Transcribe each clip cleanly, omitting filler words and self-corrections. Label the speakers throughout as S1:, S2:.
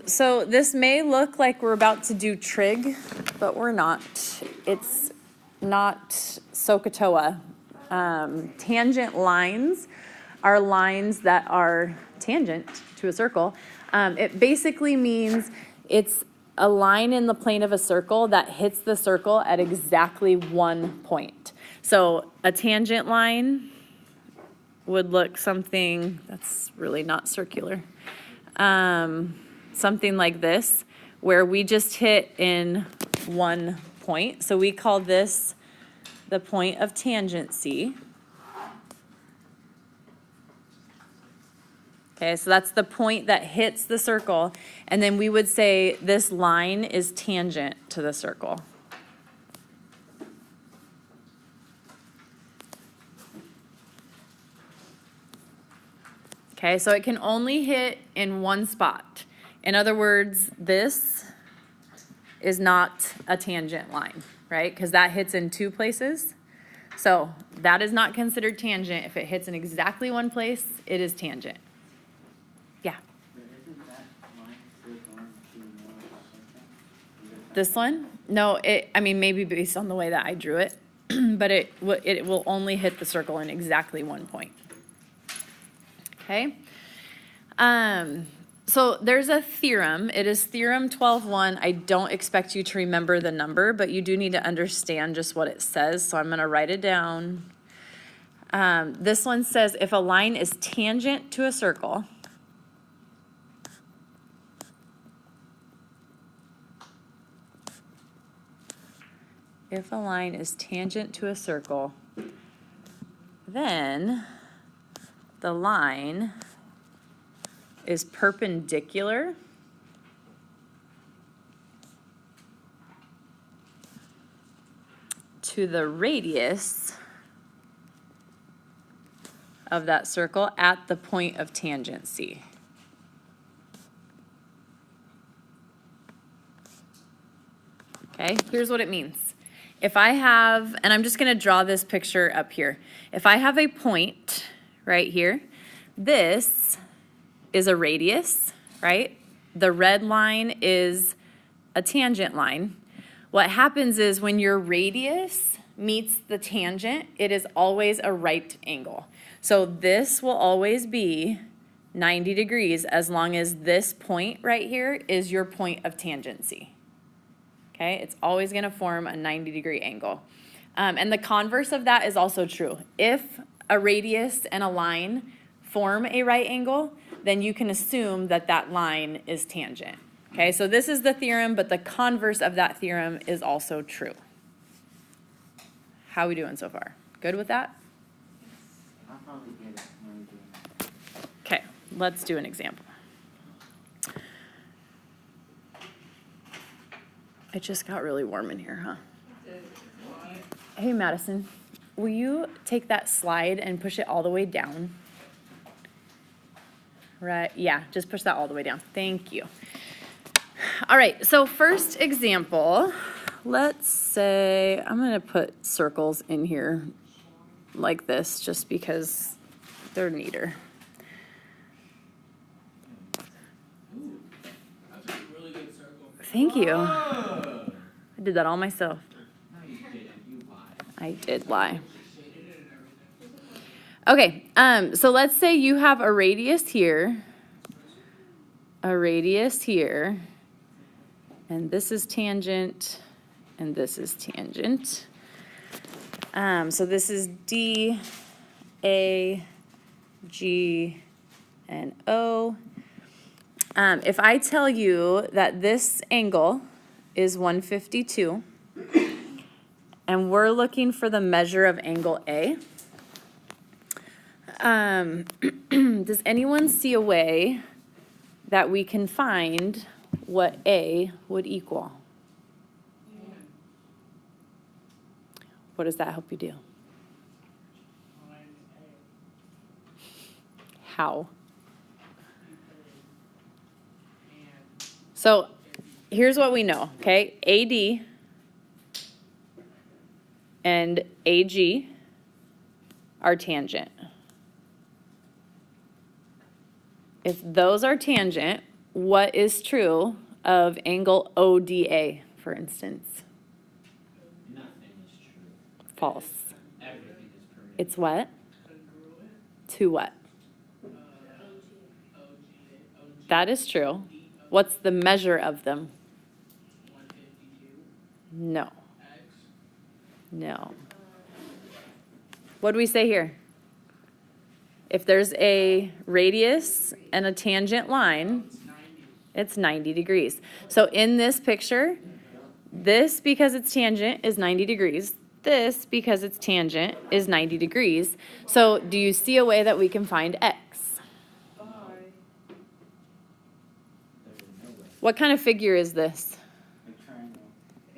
S1: So this may look like we're about to do trig, but we're not. It's not SOHCAHTOA. Tangent lines are lines that are tangent to a circle. It basically means it's a line in the plane of a circle that hits the circle at exactly one point. So a tangent line would look something that's really not circular. Something like this, where we just hit in one point. So we call this the point of tangency. Okay, so that's the point that hits the circle. And then we would say this line is tangent to the circle. Okay, so it can only hit in one spot. In other words, this is not a tangent line, right? Because that hits in two places. So that is not considered tangent. If it hits in exactly one place, it is tangent. Yeah.
S2: Isn't that line still going to more something?
S1: This one? No, I mean, maybe based on the way that I drew it, but it will only hit the circle in exactly one point. Okay. So there's a theorem. It is Theorem 12.1. I don't expect you to remember the number, but you do need to understand just what it says. So I'm going to write it down. This one says if a line is tangent to a circle, if a line is tangent to a circle, then the line is perpendicular to the radius of that circle at the point of tangency. Okay, here's what it means. If I have, and I'm just going to draw this picture up here. If I have a point right here, this is a radius, right? The red line is a tangent line. What happens is when your radius meets the tangent, it is always a right angle. So this will always be 90 degrees as long as this point right here is your point of tangency. Okay, it's always going to form a 90-degree angle. And the converse of that is also true. If a radius and a line form a right angle, then you can assume that that line is tangent. Okay, so this is the theorem, but the converse of that theorem is also true. How are we doing so far? Good with that?
S2: I'll probably get it when we do it.
S1: Okay, let's do an example. It just got really warm in here, huh? Hey, Madison, will you take that slide and push it all the way down? Right, yeah, just push that all the way down. Thank you. All right, so first example, let's say, I'm gonna put circles in here like this just because they're neater.
S3: Ooh, that's a really good circle.
S1: Thank you.
S3: Oh!
S1: I did that all myself.
S2: No, you didn't. You lied.
S1: I did lie. Okay, so let's say you have a radius here, and this is tangent, and this is tangent. So this is D, A, G, and O. If I tell you that this angle is 152, and we're looking for the measure of angle A, does anyone see a way that we can find what A would equal? What does that help you do? How? So here's what we know, okay? AD and AG are tangent. If those are tangent, what is true of angle ODA, for instance?
S2: Nothing is true.
S1: False.
S2: Everything is permitted.
S1: It's what?
S3: Congruent.
S1: To what?
S3: OG.
S1: That is true. What's the measure of them?
S3: 152.
S1: No.
S3: X.
S1: No. What do we say here? If there's a radius and a tangent line,
S3: It's 90.
S1: it's 90 degrees. So in this picture, this, because it's tangent, is 90 degrees. This, because it's tangent, is 90 degrees. So do you see a way that we can find x?
S2: There is no way.
S1: What kind of figure is this?
S2: A triangle.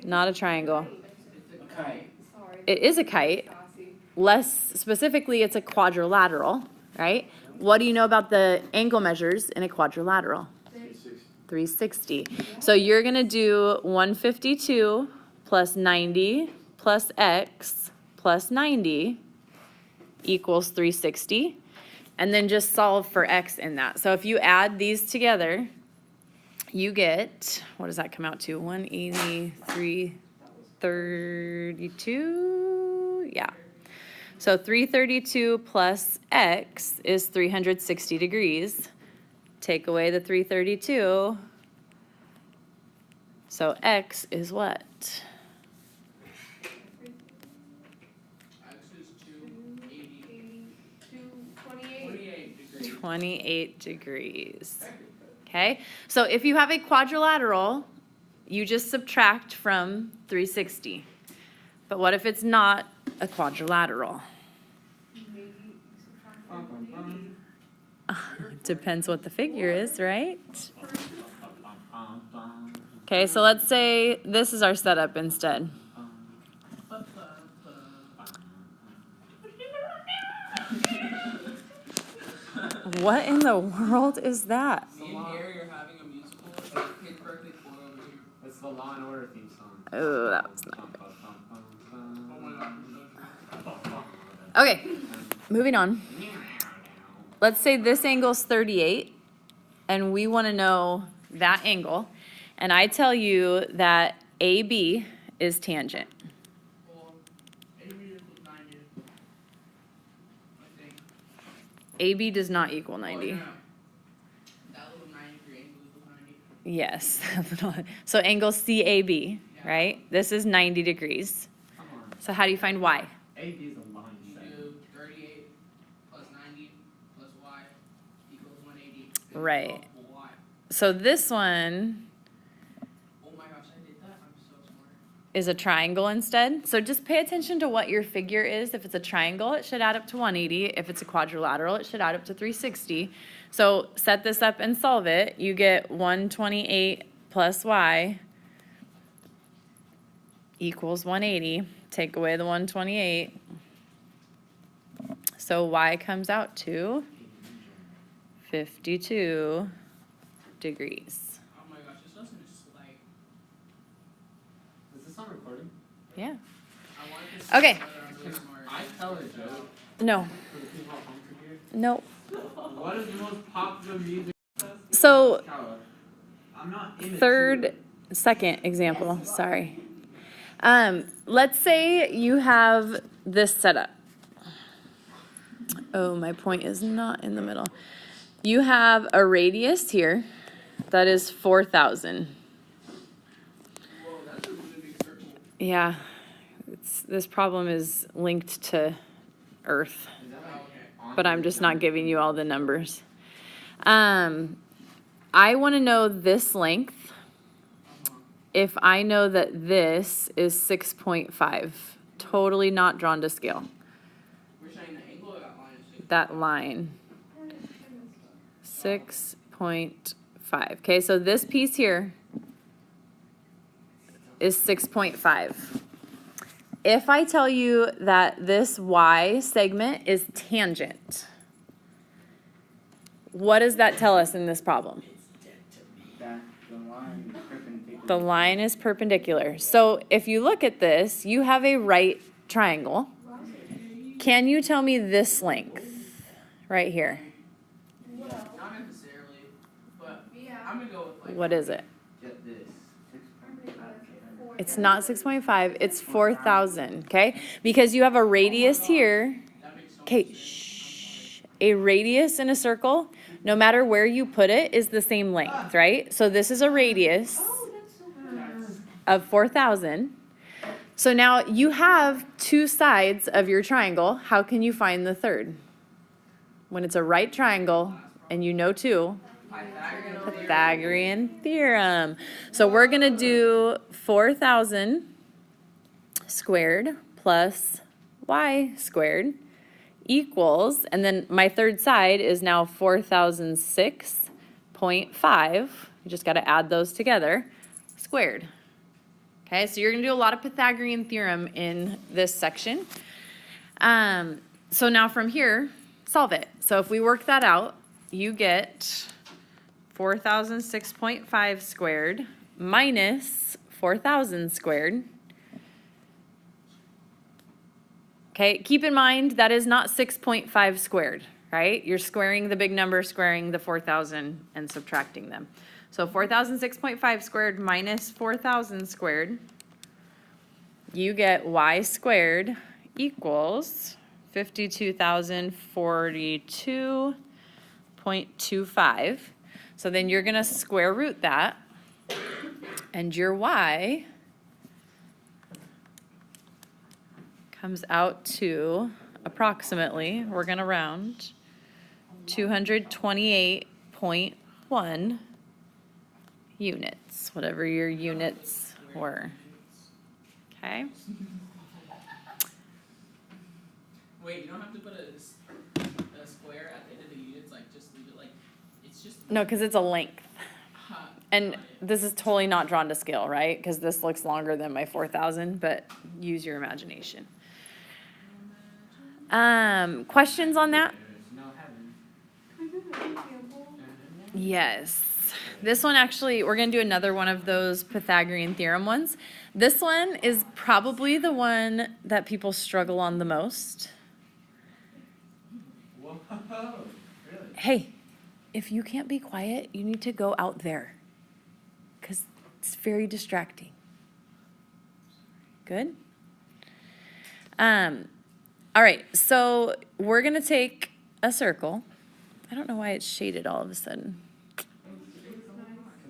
S1: Not a triangle.
S3: It's
S2: A kite.
S1: It is a kite. Less specifically, it's a quadrilateral, right? What do you know about the angle measures in a quadrilateral? 360. So you're going to do 152 plus 90 plus x plus 90 equals 360. And then just solve for x in that. So if you add these together, you get, what does that come out to? 183, 32? Yeah. So 332 plus x is 360 degrees. Take away the 332. So x is what?
S3: X is 280.
S4: 28.
S3: 28 degrees.
S1: 28 degrees. Okay? So if you have a quadrilateral, you just subtract from 360. But what if it's not a quadrilateral? Depends what the figure is, right? Okay, so let's say this is our setup instead. What in the world is that?
S3: Me and Gary are having a musical. It's pitch perfect 4 over here.
S2: It's the Law and Order theme song.
S1: Oh, that was not.
S3: Oh my god, I'm so true.
S1: Okay, moving on. Let's say this angle's 38, and we want to know that angle. And I tell you that AB is tangent.
S3: Well, 80 meters was 90. I think.
S1: AB does not equal 90.
S3: Oh, yeah. That little 90 angle equals 90.
S1: Yes. So angle CAB, right? This is 90 degrees.
S2: Come on.
S1: So how do you find Y?
S2: AB is a line
S3: You
S2: segment.
S3: do 38 plus 90 plus y equals 180.
S1: Right.
S3: Y.
S1: So this one
S3: Oh my gosh, I did that. I'm so smart.
S1: is a triangle instead. So just pay attention to what your figure is. If it's a triangle, it should add up to 180. If it's a quadrilateral, it should add up to 360. So set this up and solve it. You get 128 plus y equals 180. Take away the 128. So y comes out to 52 degrees.
S3: Oh my gosh, this lesson is like.
S2: Is this on recording?
S1: Yeah.
S3: I wanted to see
S1: Okay.
S3: whether I'm really smart.
S2: I tell a joke
S1: No.
S2: for the people at home to hear.
S1: No.
S2: What is the most popular music?
S1: So
S2: Kala, I'm not in it, too.
S1: second example, sorry. Let's say you have this setup. Oh, my point is not in the middle. You have a radius here that is 4,000.
S3: Whoa, that's a really big circle.
S1: Yeah, this problem is linked to Earth,
S2: Is that
S3: Oh,
S2: like
S3: okay.
S2: on
S1: but I'm
S2: your
S1: just not
S2: calendar?
S1: giving you all the numbers. I want to know this length. If I know that this is 6.5, totally not drawn to scale.
S3: We're saying the angle of that line is 6.
S1: That line, 6.5. Okay, so this piece here is 6.5. If I tell you that this Y segment is tangent, what does that tell us in this problem?
S2: That the line is perpendicular.
S1: The line is perpendicular. So if you look at this, you have a right triangle. Can you tell me this length right here?
S3: Not necessarily, but I'm I'm gonna go with like.
S1: What is it?
S2: Get this, 6.5.
S1: It's not 6.5, it's 4,000, okay? Because you have a radius here.
S3: That makes so much
S1: Okay,
S3: sense.
S1: shh. A radius in a circle, no matter where you put it, is the same length, right? So this is a radius
S4: Oh, that's so good.
S1: of 4,000. So now you have two sides of your triangle. How can you find the third? When it's a right triangle and you know two, Pythagorean theorem. So we're going to do 4,000 squared plus y squared equals, and then my third side is now 4,006.5. You just got to add those together, squared. Okay, so you're going to do a lot of Pythagorean theorem in this section. So now from here, solve it. So if we work that out, you get 4,006.5 squared minus 4,000 squared. Okay, keep in mind that is not 6.5 squared, right? You're squaring the big number, squaring the 4,000, and subtracting them. So 4,006.5 squared minus 4,000 squared, you get y squared equals 52,042.25. So then you're going to square root that, and your y comes out to approximately, we're going to round, 228.1 units, whatever your units were. Okay?
S3: Wait, you don't have to put a square at the end of the units, like just leave it like, it's just.
S1: No, because it's a length. And
S3: Got it.
S1: this is totally not drawn to scale, right? Because this looks longer than my 4,000, but use your imagination. Questions on that?
S2: There's no heaven.
S4: Can we do an example?
S1: Yes. This one actually, we're going to do another one of those Pythagorean theorem ones. This one is probably the one that people struggle on the most.
S2: Whoa, really?
S1: Hey, if you can't be quiet, you need to go out there because it's very distracting. Good? All right, so we're going to take a circle. I don't know why it's shaded all of a sudden.
S2: Because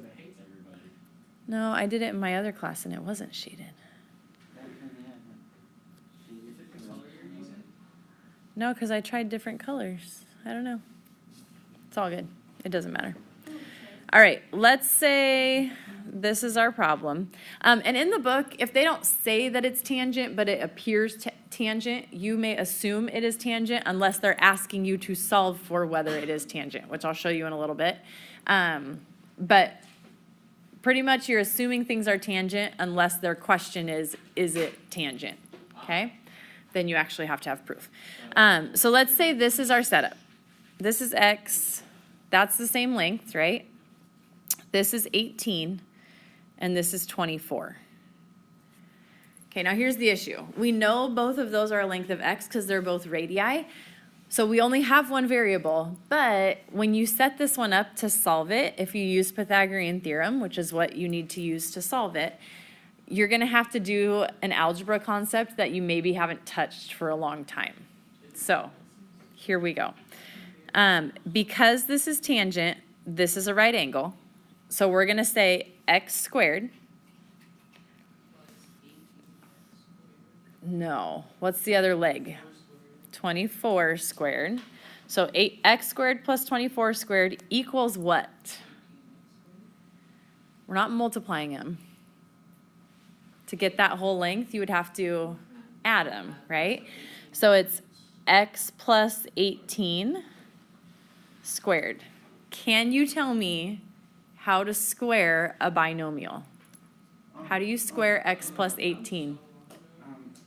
S2: it hates everybody.
S1: No, I did it in my other class and it wasn't shaded.
S3: Is it the color you're using?
S1: No, because I tried different colors. I don't know. It's all good. It doesn't matter. All right, let's say this is our problem. And in the book, if they don't say that it's tangent, but it appears tangent, you may assume it is tangent unless they're asking you to solve for whether it is tangent, which I'll show you in a little bit. But pretty much you're assuming things are tangent unless their question is it tangent? Okay? Then you actually have to have proof. So let's say this is our setup. This is x. That's the same length, right? This is 18, and this is 24. Okay, now here's the issue. We know both of those are a length of x because they're both radii. So we only have one variable, but when you set this one up to solve it, if you use Pythagorean theorem, which is what you need to use to solve it, you're going to have to do an algebra concept that you maybe haven't touched for a long time. So here we go. Because this is tangent, this is a right angle. So we're going to say x squared. No. What's the other leg? 24 squared. So 8x squared plus 24 squared equals what? We're not multiplying them. To get that whole length, you would have to add them, right? So it's x plus 18 squared. Can you tell me how to square a binomial? How do you square x plus 18?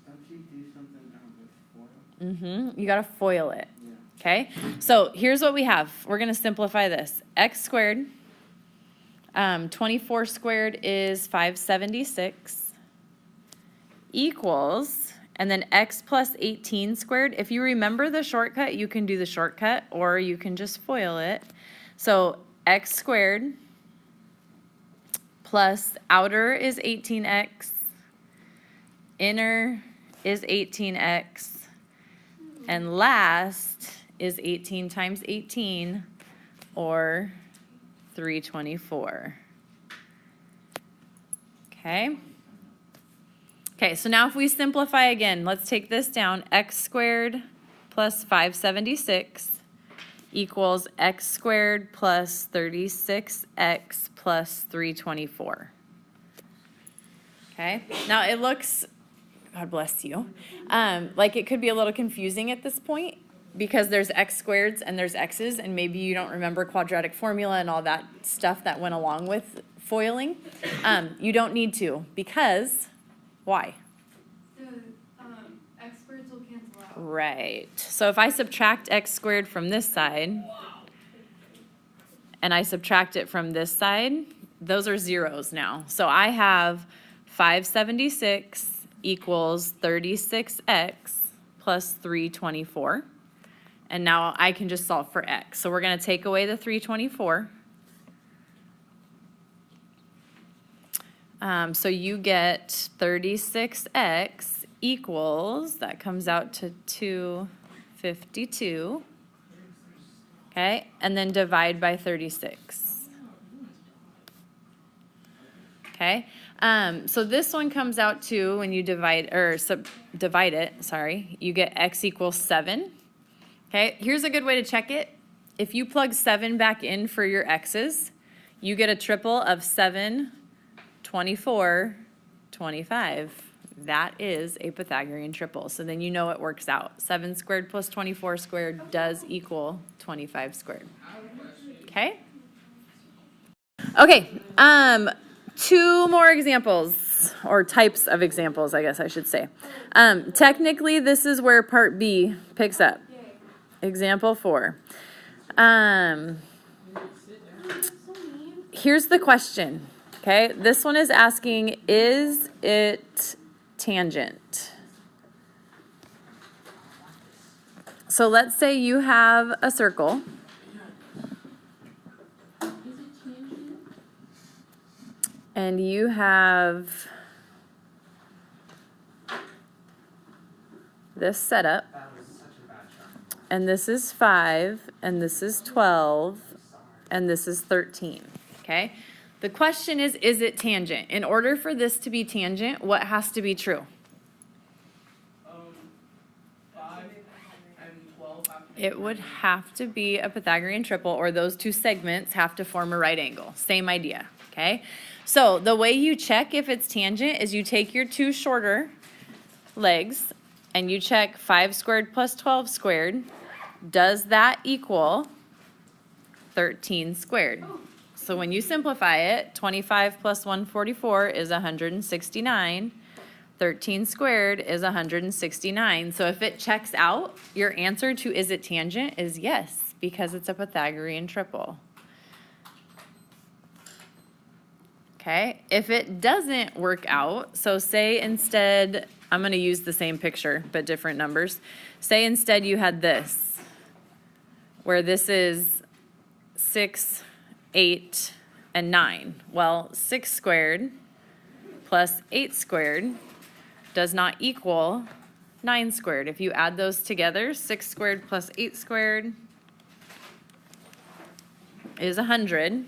S2: Don't you do something with foil?
S1: You got to foil it.
S2: Yeah.
S1: Okay? So here's what we have. We're going to simplify this. X squared, 24 squared is 576 equals, and then x plus 18 squared. If you remember the shortcut, you can do the shortcut, or you can just foil it. So x squared plus outer is 18x, inner is 18x, and last is 18 times 18, or 324. Okay? Okay, so now if we simplify again, let's take this down. X squared plus 576 equals x squared plus 36x plus 324. Okay, now it looks, God bless you, like it could be a little confusing at this point because there's x squareds and there's x's, and maybe you don't remember quadratic formula and all that stuff that went along with foiling. You don't need to, because why?
S4: The x squareds will cancel out.
S1: Right. So if I subtract x squared from this side, and I subtract it from this side, those are zeros now. So I have 576 equals 36x plus 324. And now I can just solve for x. So we're going to take away the 324. So you get 36x equals, that comes out to 252. Okay, and then divide by 36. Okay, so this one comes out to, when you divide it, sorry, you get x equals 7. Okay, here's a good way to check it. If you plug 7 back in for your x's, you get a triple of 7, 24, 25. That is a Pythagorean triple. So then you know it works out. 7 squared plus 24 squared does equal 25 squared. Okay? Okay, 2 more examples, or types of examples, I guess I should say. Technically, this is where part B picks up. Example 4. Here's the question. Okay, this one is asking, is it tangent? So let's say you have a circle. And you have this setup. And this is 5, and this is 12, and this is 13. Okay? The question is it tangent? In order for this to be tangent, what has to be true?
S3: 5 and 12 have to be
S1: It would have to be a Pythagorean triple, or those two segments have to form a right angle. Same idea, okay? So the way you check if it's tangent is you take your 2 shorter legs and you check 5 squared plus 12 squared. Does that equal 13 squared? So when you simplify it, 25 plus 144 is 169. 13 squared is 169. So if it checks out, your answer to is it tangent is yes, because it's a Pythagorean triple. Okay, if it doesn't work out, so say instead, I'm going to use the same picture, but different numbers. Say instead you had this, where this is 6, 8, and 9. Well, 6 squared plus 8 squared does not equal 9 squared. If you add those together, 6 squared plus 8 squared is 100.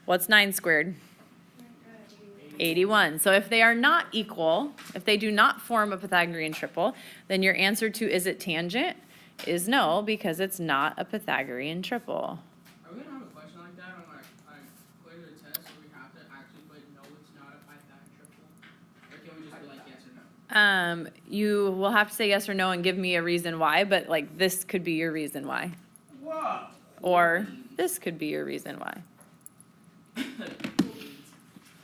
S1: What's 9 squared? 81. So if they are not equal, if they do not form a Pythagorean triple, then your answer to is it tangent is no, because it's not a Pythagorean triple.
S3: Are we gonna have a question like that on like clear the test where we have to actually put no, it's not a Pythagorean triple? Or can we just be like yes or no?
S1: You will have to say yes or no and give me a reason why, but like this could be your reason why.
S2: Whoa.
S1: Or this could be your reason why.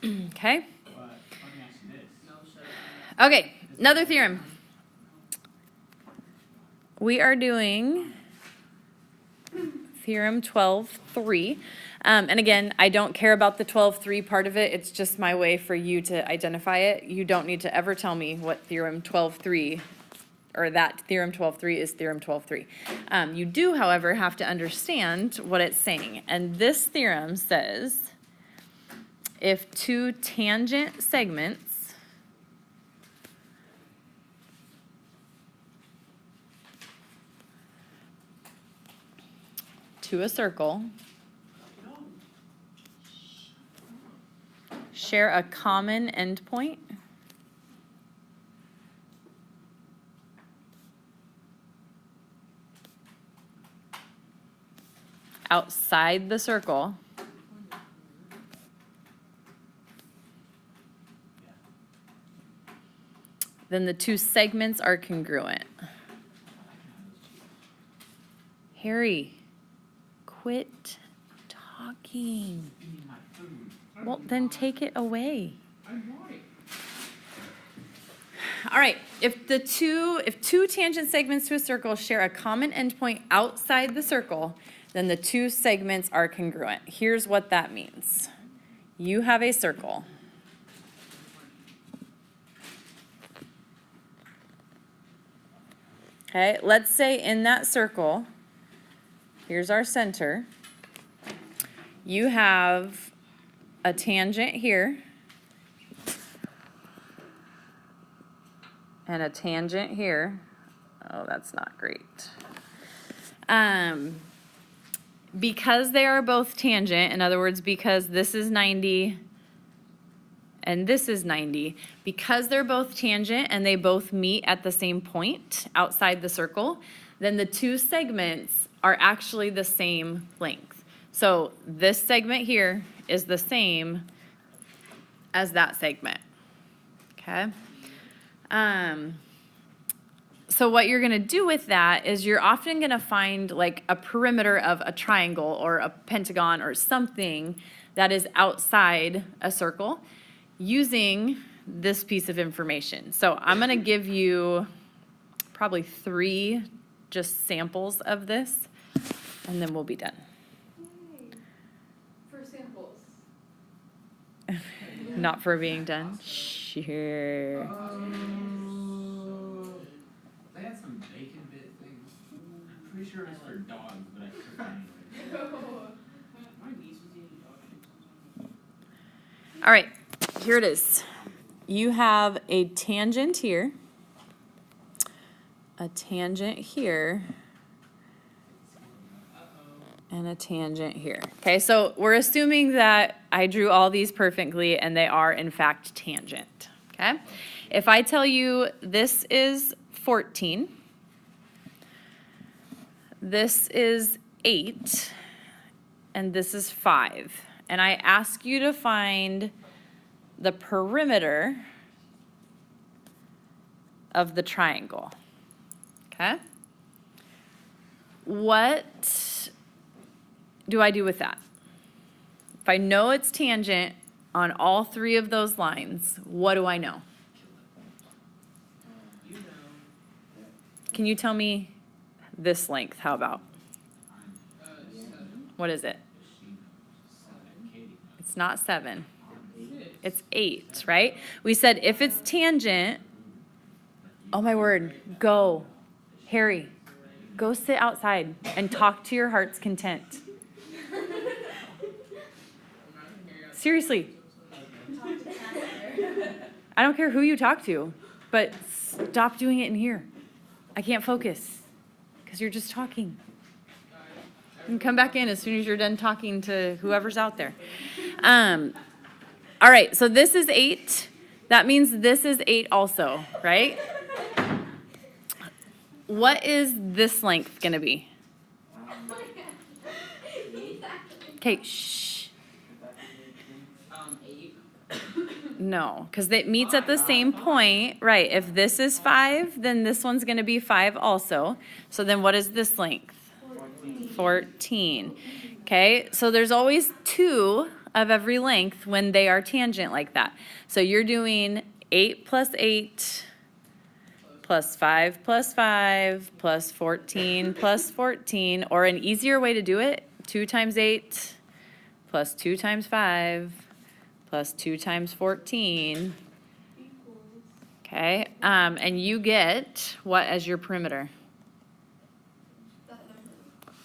S1: Okay?
S2: But let me ask you this.
S3: No, shut up.
S1: Okay, another theorem. We are doing Theorem 12.3. And again, I don't care about the 12.3 part of it. It's just my way for you to identify it. You don't need to ever tell me what Theorem 12.3 or that Theorem 12.3 is Theorem 12.3. You do, however, have to understand what it's saying. And this theorem says if two tangent segments to a circle share a common endpoint outside the circle, then the two segments are congruent. Harry, quit talking. Well, then take it away. All right, if two tangent segments to a circle share a common endpoint outside the circle, then the two segments are congruent. Here's what that means. You have a circle. Okay, let's say in that circle, here's our center. You have a tangent here and a tangent here. Oh, that's not great. Because they are both tangent, in other words, because this is 90 and this is 90, because they're both tangent and they both meet at the same point outside the circle, then the two segments are actually the same length. So this segment here is the same as that segment, okay? So what you're gonna do with that is you're often gonna find like a perimeter of a triangle or a pentagon or something that is outside a circle using this piece of information. So I'm gonna give you probably 3 just samples of this, and then we'll be done.
S4: Yay. For samples.
S1: Not for being done? Sure.
S2: They had some bacon bit things. I'm pretty sure it was for dogs, but I took it anyway.
S3: My niece was eating dog food sometimes.
S1: All right, here it is. You have a tangent here, a tangent here, and a tangent here. Okay, so we're assuming that I drew all these perfectly and they are in fact tangent, okay? If I tell you this is 14, this is 8, and this is 5, and I ask you to find the perimeter of the triangle, okay? What do I do with that? If I know it's tangent on all 3 of those lines, what do I know?
S3: You know.
S1: Can you tell me this length? How about?
S3: 7.
S1: What is it? It's not 7. It's 8, right? We said if it's tangent, oh my word, go. Harry, go sit outside and talk to your heart's content. Seriously. I don't care who you talk to, but stop doing it in here. I can't focus because you're just talking. And come back in as soon as you're done talking to whoever's out there. All right, so this is 8. That means this is 8 also, right? What is this length going to be? Okay, shh.
S3: 8.
S1: No, because it meets at the same point. Right, if this is 5, then this one's going to be 5 also. So then what is this length? 14. Okay, so there's always 2 of every length when they are tangent like that. So you're doing 8 plus 8 plus 5 plus 5 plus 14 plus 14, or an easier way to do it, 2 times 8 plus 2 times 5 plus 2 times 14.
S4: Equals.
S1: Okay, and you get what as your perimeter?
S4: That number.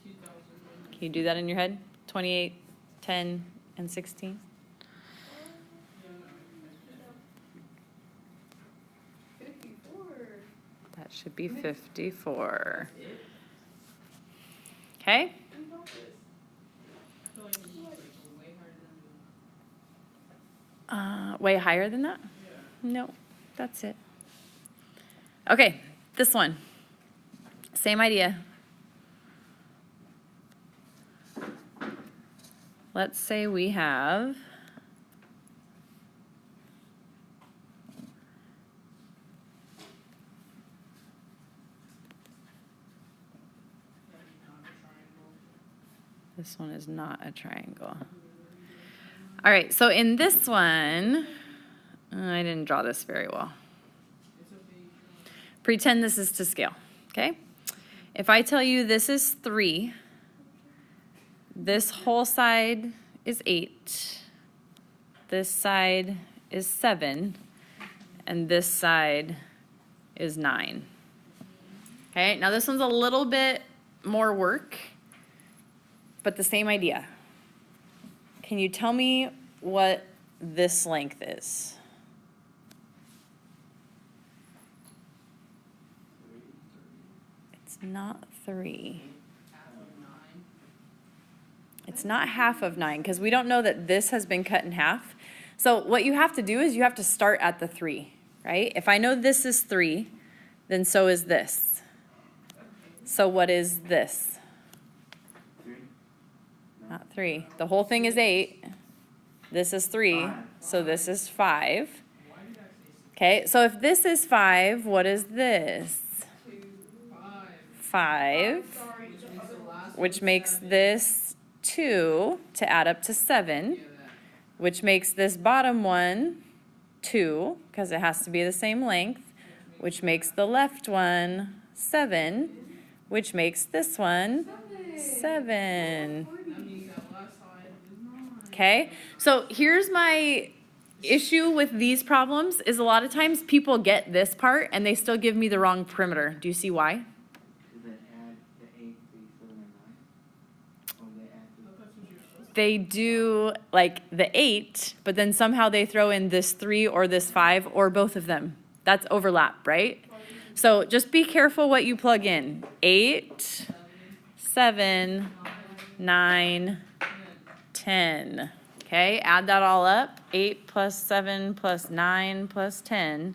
S3: 2000.
S1: Can you do that in your head? 28, 10, and 16?
S3: Yeah, no, I think
S4: 54.
S1: That should be 54.
S2: That's it?
S1: Okay?
S4: We got this.
S3: I feel like it's like way higher than
S1: Way higher than that?
S3: yeah.
S1: No, that's it. Okay, this one. Same idea. Let's say we have this one is not a triangle. All right, so in this one, I didn't draw this very well.
S3: It's okay.
S1: Pretend this is to scale, okay? If I tell you this is 3, this whole side is 8, this side is 7, and this side is 9. Okay, now this one's a little bit more work, but the same idea. Can you tell me what this length is? It's not 3.
S3: Half of 9.
S1: It's not half of 9 because we don't know that this has been cut in half. So what you have to do is you have to start at the 3, right? If I know this is 3, then so is this. So what is this?
S2: 3?
S1: Not 3. The whole thing is 8. This is 3. So this is 5.
S3: Why did I say 6?
S1: Okay, so if this is 5, what is this?
S4: 2.
S1: 5,
S4: Sorry,
S3: Which
S4: the
S3: makes
S4: other
S3: the
S4: one.
S3: last
S1: which
S3: one
S1: makes
S3: 7.
S1: this 2 to add up to 7.
S3: Yeah, that.
S1: Which makes this bottom one 2, because it has to be the same length, which makes the left one 7, which makes this one 7.
S3: That means that last side is 9.
S1: Okay, so here's my issue with these problems is a lot of times people get this part and they still give me the wrong perimeter. Do you see why?
S2: Does that add the 8, 3, 7, and 9? Or they add
S3: I thought that's what you were supposed to
S1: They do like the 8, but then somehow they throw in this 3 or this 5 or both of them. That's overlap, right? So just be careful what you plug in. 8, 7, 9, 10. Okay, add that all up. 8 plus 7 plus 9 plus 10.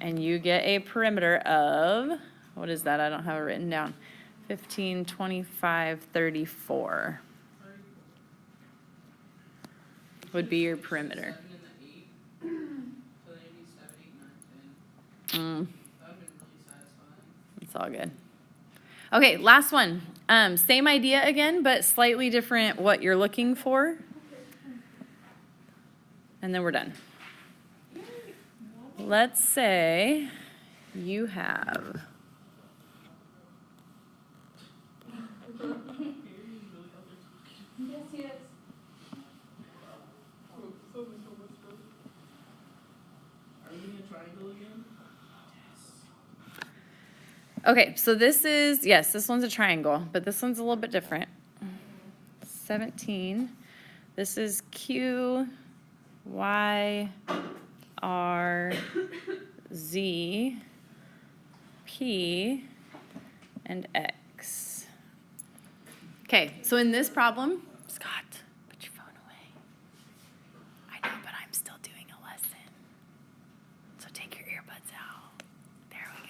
S1: And you get a perimeter of, what is that? I don't have it written down. 15, 25, 34 would be your perimeter.
S3: 7 and the 8. So then it'd be 7, 8, 9, 10.
S1: Mm,
S3: That would have been really satisfying.
S1: it's all good. Okay, last one. Same idea again, but slightly different what you're looking for. And then we're done. Let's say you have
S4: Yes, yes.
S3: Are we doing a triangle again?
S1: okay, so this is, yes, this one's a triangle, but this one's a little bit different. 17. This is Q, Y, R, Z, P, and X. Okay, so in this problem, Scott, put your phone away. I know, but I'm still doing a lesson. So take your earbuds out. There we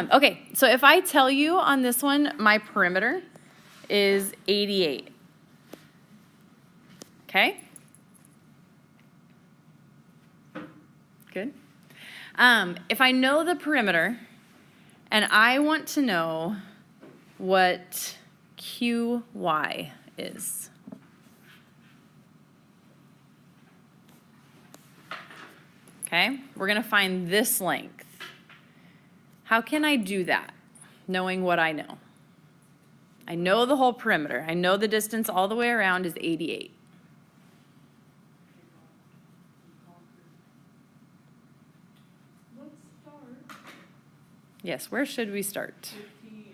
S1: go. Okay, so if I tell you on this one, my perimeter is 88. Okay? Good. If I know the perimeter and I want to know what QY is. Okay, we're going to find this length. How can I do that, knowing what I know? I know the whole perimeter. I know the distance all the way around is 88.
S4: Let's start.
S1: Yes, where should we start?
S3: 15.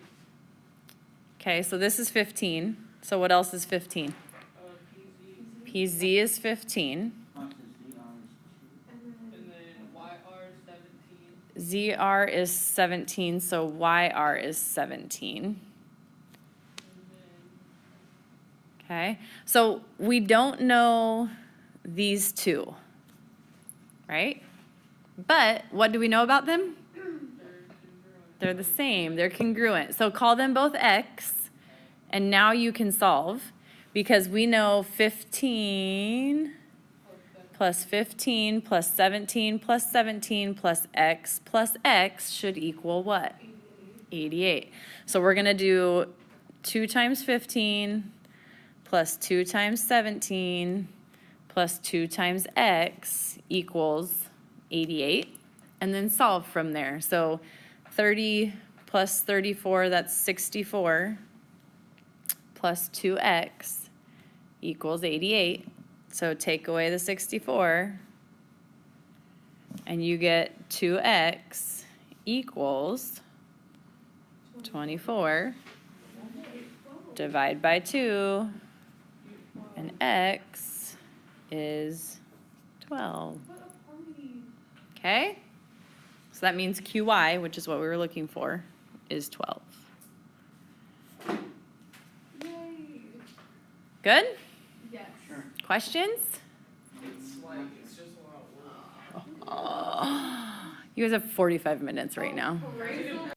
S1: Okay, so this is 15. So what else is 15?
S3: PZ.
S1: Z is 15.
S4: And
S3: And
S4: then
S3: then YR is 17.
S1: ZR is 17, so YR is 17.
S3: And then
S1: Okay, so we don't know these two, right? But what do we know about them?
S3: they're congruent.
S1: They're the same, they're congruent. So call them both X, and now you can solve because we know 15 plus 15 plus 17 plus 17 plus X should equal what? 88. So we're gonna do 2 times 15 plus 2 times 17 plus 2 times X equals 88, and then solve from there. So 30 plus 34, that's 64, plus 2X equals 88. So take away the 64, and you get 2X equals 24. Divide by 2, and X is 12.
S4: what a party.
S1: Okay? So that means QY, which is what we were looking for, is 12.
S4: Yay.
S1: Good?
S4: Yes.
S1: Questions?
S3: It's like, it's just a lot of work.
S1: Oh, you guys have 45 minutes right now.
S4: Right?